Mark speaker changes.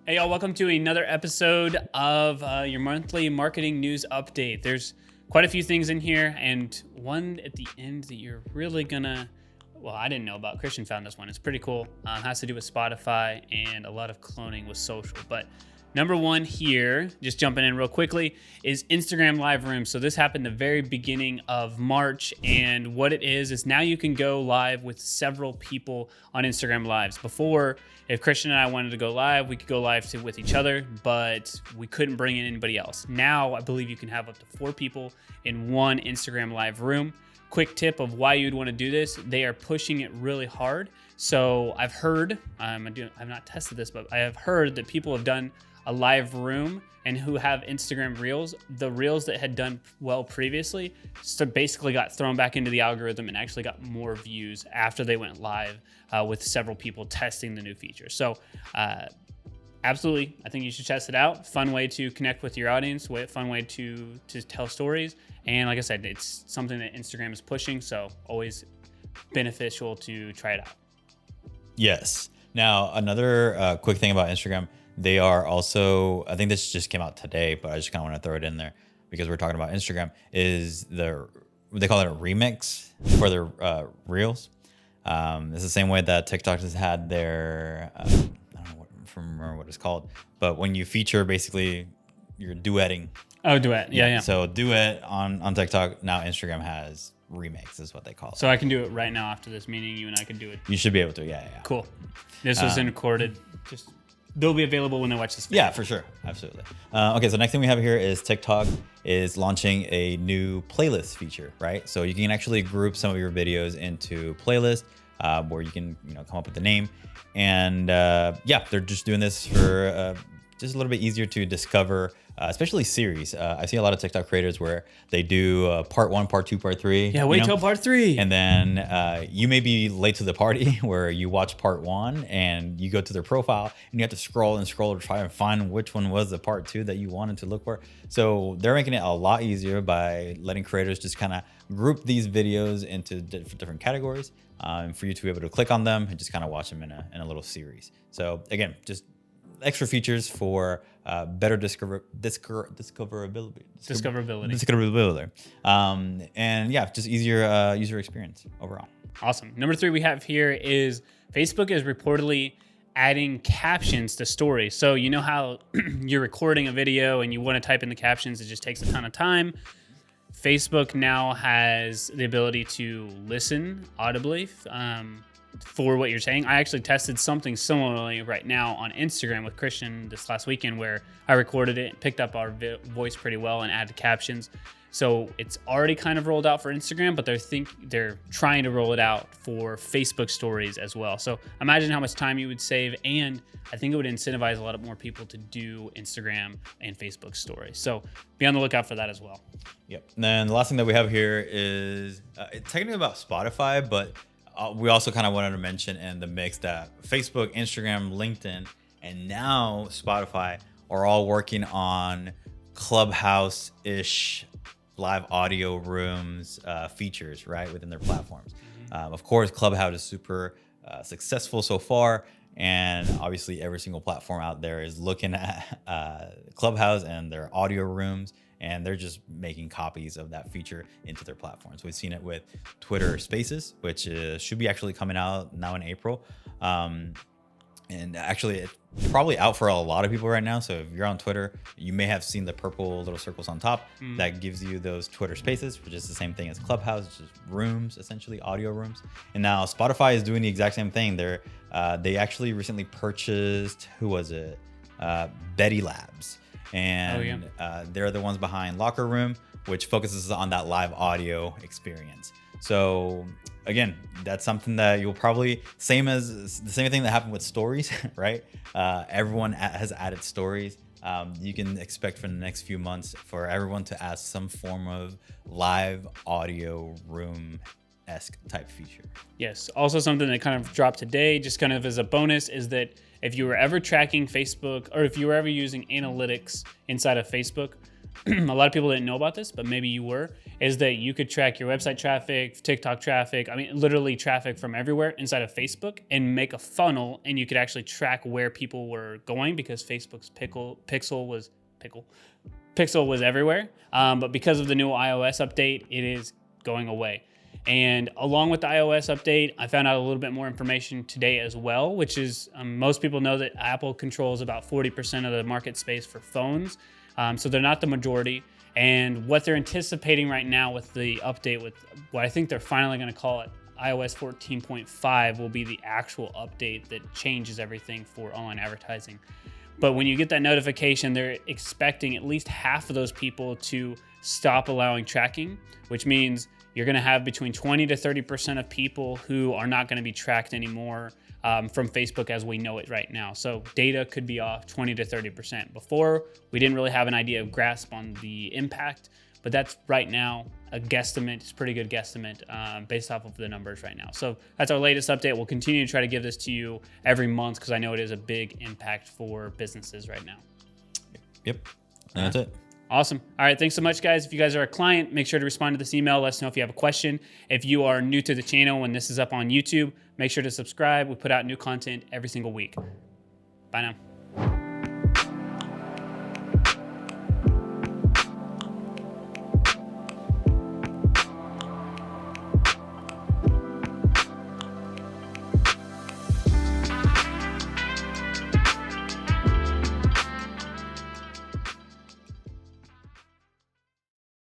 Speaker 1: Hey, y'all, welcome to another episode of your monthly marketing news update. There's quite a few things in here, and one at the end that you're really gonna, well, I didn't know about. Christian found this one. It's pretty cool. Has to do with Spotify and a lot of cloning with social. But number one here, just jumping in real quickly, is Instagram Live Rooms. So this happened the very beginning of March, and what it is now you can go live with several people on Instagram Lives. Before, if Christian and I wanted to go live, we could go live with each other, but we couldn't bring in anybody else. Now, I believe you can have up to 4 people in one Instagram Live room. Quick tip of why you'd want to do this: they are pushing it really hard. So I've heard, I've not tested this, but I have heard that people have done a live room and who have Instagram Reels, the Reels that had done well previously, so basically got thrown back into the algorithm and actually got more views after they went live with several people testing the new feature. So absolutely, I think you should test it out. Fun way to connect with your audience, fun way to tell stories. And like I said, it's something that Instagram is pushing, so always beneficial to try it out.
Speaker 2: Yes. Now, another quick thing about Instagram, they are also, I think this just came out today, but I just kind of want to throw it in there because we're talking about Instagram, is they call it a remix for their Reels. It's the same way that TikTok has had their, I don't remember what it's called, but when you feature basically you're duetting.
Speaker 1: Oh, duet. Yeah.
Speaker 2: So duet on TikTok, now Instagram has remix is what they call it.
Speaker 1: So I can do it right now after this meeting. You and I can do it.
Speaker 2: You should be able to. Yeah.
Speaker 1: Cool. This was recorded. Just they'll be available when they watch this video.
Speaker 2: Yeah, for sure. Absolutely. Okay, so next thing we have here is TikTok is launching a new playlist feature, right? So you can actually group some of your videos into playlists where you can come up with the name. And they're just doing this for just a little bit easier to discover, especially series. I see a lot of TikTok creators where they do part 1, part 2, part 3.
Speaker 1: Yeah, wait till part 3.
Speaker 2: And then you may be late to the party where you watch part 1 and you go to their profile and you have to scroll to try and find which one was the part 2 that you wanted to look for. So they're making it a lot easier by letting creators just kind of group these videos into different categories for you to be able to click on them and just kind of watch them in a little series. So again, just extra features for better discoverability. And yeah, just easier user experience overall.
Speaker 1: Awesome. Number 3 we have here is Facebook is reportedly adding captions to stories. So you know how you're recording a video and you want to type in the captions, it just takes a ton of time. Facebook now has the ability to listen audibly for what you're saying. I actually tested something similarly right now on Instagram with Christian this last weekend where I recorded it, picked up our voice pretty well and added captions. So it's already kind of rolled out for Instagram, but they're trying to roll it out for Facebook stories as well. So imagine how much time you would save, and I think it would incentivize a lot more people to do Instagram and Facebook stories. So be on the lookout for that as well.
Speaker 2: Yep. And then the last thing that we have here is it's technically about Spotify, but we also kind of wanted to mention in the mix that Facebook, Instagram, LinkedIn, and now Spotify are all working on Clubhouse-ish live audio rooms features, right, within their platforms. Of course, Clubhouse is super successful so far, and obviously every single platform out there is looking at Clubhouse and their audio rooms, and they're just making copies of that feature into their platforms. We've seen it with Twitter Spaces, which should be actually coming out now in April. And actually, it's probably out for a lot of people right now. So if you're on Twitter, you may have seen the purple little circles on top. That gives you those Twitter Spaces, which is the same thing as Clubhouse, which is rooms, essentially audio rooms. And now Spotify is doing the exact same thing. They actually recently purchased, Betty Labs. And they're the ones behind Locker Room, which focuses on that live audio experience. So again, that's something that you'll probably, the same thing that happened with stories, right? Everyone has added stories. You can expect for the next few months for everyone to add some form of live audio room-esque type feature.
Speaker 1: Yes. Also something that kind of dropped today, just kind of as a bonus, is that if you were ever tracking Facebook, or if you were ever using analytics inside of Facebook, a lot of people didn't know about this, but maybe you were. is that you could track your website traffic, TikTok traffic, I mean, literally traffic from everywhere inside of Facebook and make a funnel, and you could actually track where people were going because Facebook's Pixel was everywhere. But because of the new iOS update, it is going away. And along with the iOS update, I found out a little bit more information today as well, which is most people know that Apple controls about 40% of the market space for phones. So they're not the majority. And what they're anticipating right now with the update, with what I think they're finally going to call it iOS 14.5, will be the actual update that changes everything for online advertising. But when you get that notification, they're expecting at least half of those people to stop allowing tracking, which means you're going to have between 20 to 30% of people who are not going to be tracked anymore from Facebook as we know it right now. So data could be off 20 to 30%. Before, we didn't really have an idea of grasp on the impact, but that's right now a guesstimate. It's a pretty good guesstimate based off of the numbers right now. So that's our latest update. We'll continue to try to give this to you every month because I know it is a big impact for businesses right now.
Speaker 2: Yep, and that's it.
Speaker 1: Awesome. All right. Thanks so much, guys. If you guys are a client, make sure to respond to this email. Let us know if you have a question. If you are new to the channel when this is up on YouTube, make sure to subscribe. We put out new content every single week. Bye now.